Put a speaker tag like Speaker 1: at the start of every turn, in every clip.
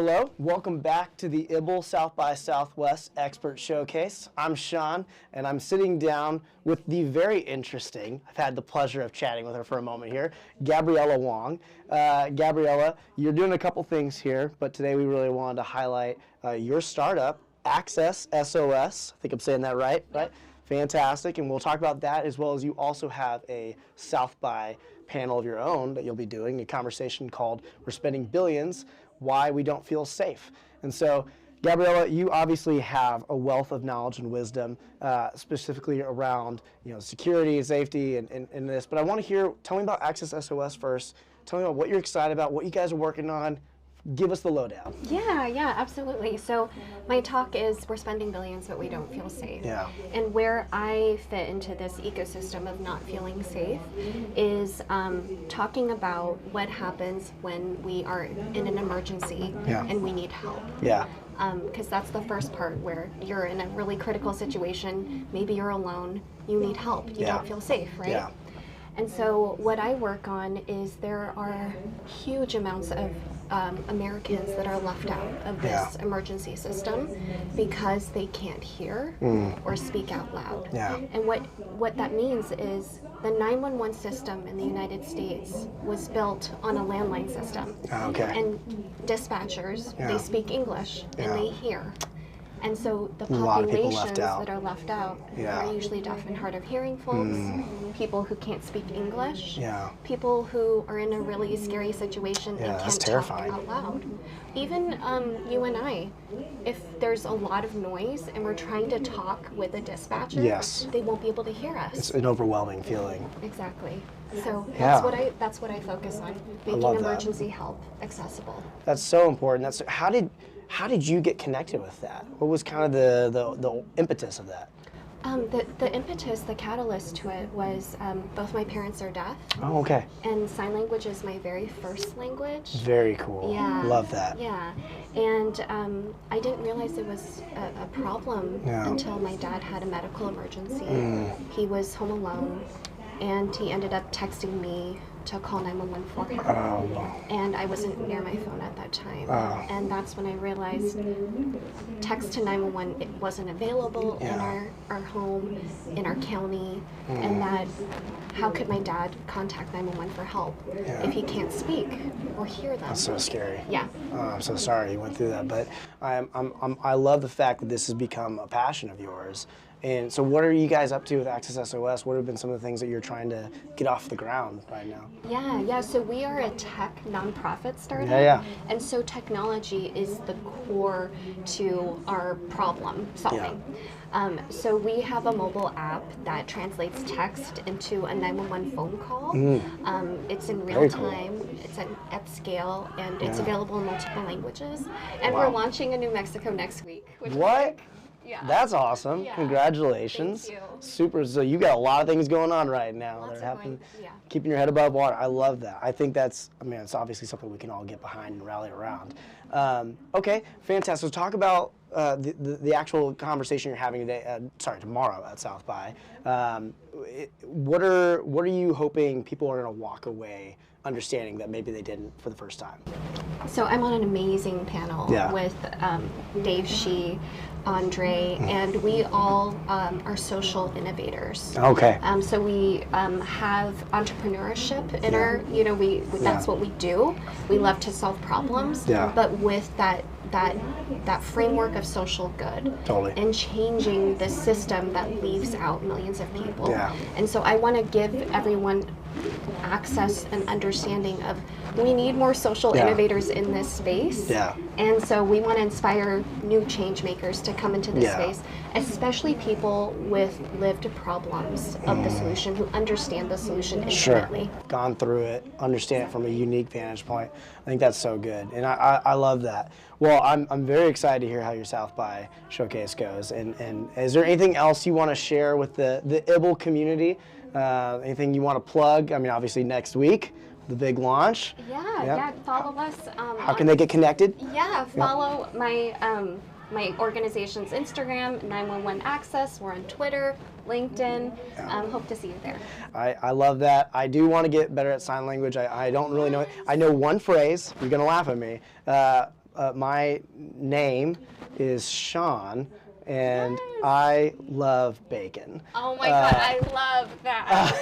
Speaker 1: Hello, welcome back to the ibble South by Southwest Expert Showcase. I'm Sean, and I'm sitting down with the very interesting, I've had the pleasure of chatting with her for a moment here, Gabriella Wong. Gabriella, you're doing a couple things here, but today we really wanted to highlight your startup, accesSOS. I think I'm saying that right?
Speaker 2: Yep.
Speaker 1: Right? Fantastic, and we'll talk about that, as well as you also have a South by panel of your own that you'll be doing, a conversation called We're Spending Billions, Why We Don't Feel Safe. And so, Gabriella, you obviously have a wealth of knowledge and wisdom, specifically around security and safety and this, but I want to hear, tell me about accesSOS first. Tell me about what you're excited about, what you guys are working on. Give us the lowdown.
Speaker 2: Yeah, absolutely. So my talk is We're Spending Billions, but we don't feel safe.
Speaker 1: Yeah.
Speaker 2: And where I fit into this ecosystem of not feeling safe is talking about what happens when we are in an emergency and we need help.
Speaker 1: Yeah.
Speaker 2: Because that's the first part, where you're in a really critical situation, maybe you're alone, you need help, you don't feel safe, right?
Speaker 1: Yeah.
Speaker 2: And so what I work on is there are huge amounts of Americans that are left out of this emergency system because they can't hear or speak out loud.
Speaker 1: Yeah.
Speaker 2: And what that means is the 911 system in the United States was built on a landline system.
Speaker 1: Okay.
Speaker 2: And dispatchers, they speak English and they hear. And so the
Speaker 1: lot of people left
Speaker 2: populations
Speaker 1: out.
Speaker 2: that are left out are usually deaf and hard of hearing folks, people who can't speak English, people who are in a really scary situation and
Speaker 1: that's
Speaker 2: can't
Speaker 1: terrifying.
Speaker 2: talk out loud. Even you and I, if there's a lot of noise and we're trying to talk with a dispatcher, they won't be able to hear us.
Speaker 1: It's an overwhelming feeling.
Speaker 2: Exactly. So that's what I focus on, making emergency help accessible.
Speaker 1: That's so important. How did you get connected with that? What was kind of the impetus of that?
Speaker 2: The impetus, the catalyst to it was both my parents are deaf.
Speaker 1: Oh, okay.
Speaker 2: And sign language is my very first language.
Speaker 1: Very cool.
Speaker 2: Yeah.
Speaker 1: Love that.
Speaker 2: Yeah. And I didn't realize it was a problem until my dad had a medical emergency. He was home alone, and he ended up texting me to call 911 for him. And I wasn't near my phone at that time. And that's when I realized text to 911, it wasn't available in our home, in our county, and that how could my dad contact 911 for help if he can't speak or hear them?
Speaker 1: That's so scary.
Speaker 2: Yeah.
Speaker 1: I'm so sorry you went through that, but I love the fact that this has become a passion of yours. And so what are you guys up to with accesSOS? What have been some of the things that you're trying to get off the ground right now?
Speaker 2: Yeah, so we are a tech nonprofit startup. And so technology is the core to our problem solving. So we have a mobile app that translates text into a 911 phone call. It's in real time, it's at scale, and it's available in multiple languages. And we're launching in New Mexico next week.
Speaker 1: What?
Speaker 2: Yeah.
Speaker 1: That's awesome. Congratulations.
Speaker 2: Thank you.
Speaker 1: Super. So you got a lot of things going on right now.
Speaker 2: Lots
Speaker 1: that are
Speaker 2: of
Speaker 1: happening.
Speaker 2: Keeping
Speaker 1: your head above water. I love that. I think it's obviously something we can all get behind and rally around. Okay, fantastic. So talk about the actual conversation you're having today, tomorrow at South by. What are you hoping people are going to walk away understanding that maybe they didn't for the first time?
Speaker 2: So I'm on an amazing panel with Dave Shee, Andre, and we all are social innovators.
Speaker 1: Okay.
Speaker 2: So we have entrepreneurship in our, that's what we do. We love to solve problems, but with that framework of social good and changing the system that leaves out millions of people. And so I want to give everyone access and understanding of we need more social innovators in this space. And so we want to inspire new change makers to come into this space, especially people with lived problems of the solution, who understand the solution intimately.
Speaker 1: Gone through it, understand it from a unique vantage point. I think that's so good, and I love that. Well, I'm very excited to hear how your South by showcase goes, and is there anything else you want to share with the ibble community? Anything you want to plug? I mean, obviously next week, the big launch.
Speaker 2: Follow us.
Speaker 1: How can they get connected?
Speaker 2: Follow my organization's Instagram, 911 Access. We're on Twitter, LinkedIn. Hope to see you there.
Speaker 1: I love that. I do want to get better at sign language. I don't really know it. I know one phrase. You're going to laugh at me. my name is Sean, and
Speaker 2: Yes.
Speaker 1: I love bacon.
Speaker 2: Oh my God, I love that.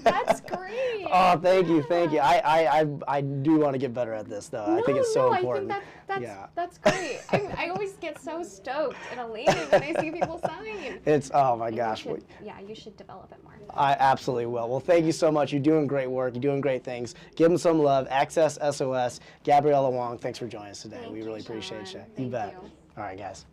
Speaker 2: That's great.
Speaker 1: Oh, thank you. I do want to get better at this, though. I think it's so important.
Speaker 2: I think that's great. I always get so stoked and elated when I see people sign.
Speaker 1: Oh my gosh.
Speaker 2: You should develop it more.
Speaker 1: I absolutely will. Well, thank you so much. You're doing great work. You're doing great things. Give them some love. accesSOS. Gabriella Wong, thanks for joining us today. We really appreciate you.
Speaker 2: Thank
Speaker 1: You bet.
Speaker 2: you.
Speaker 1: All right, guys.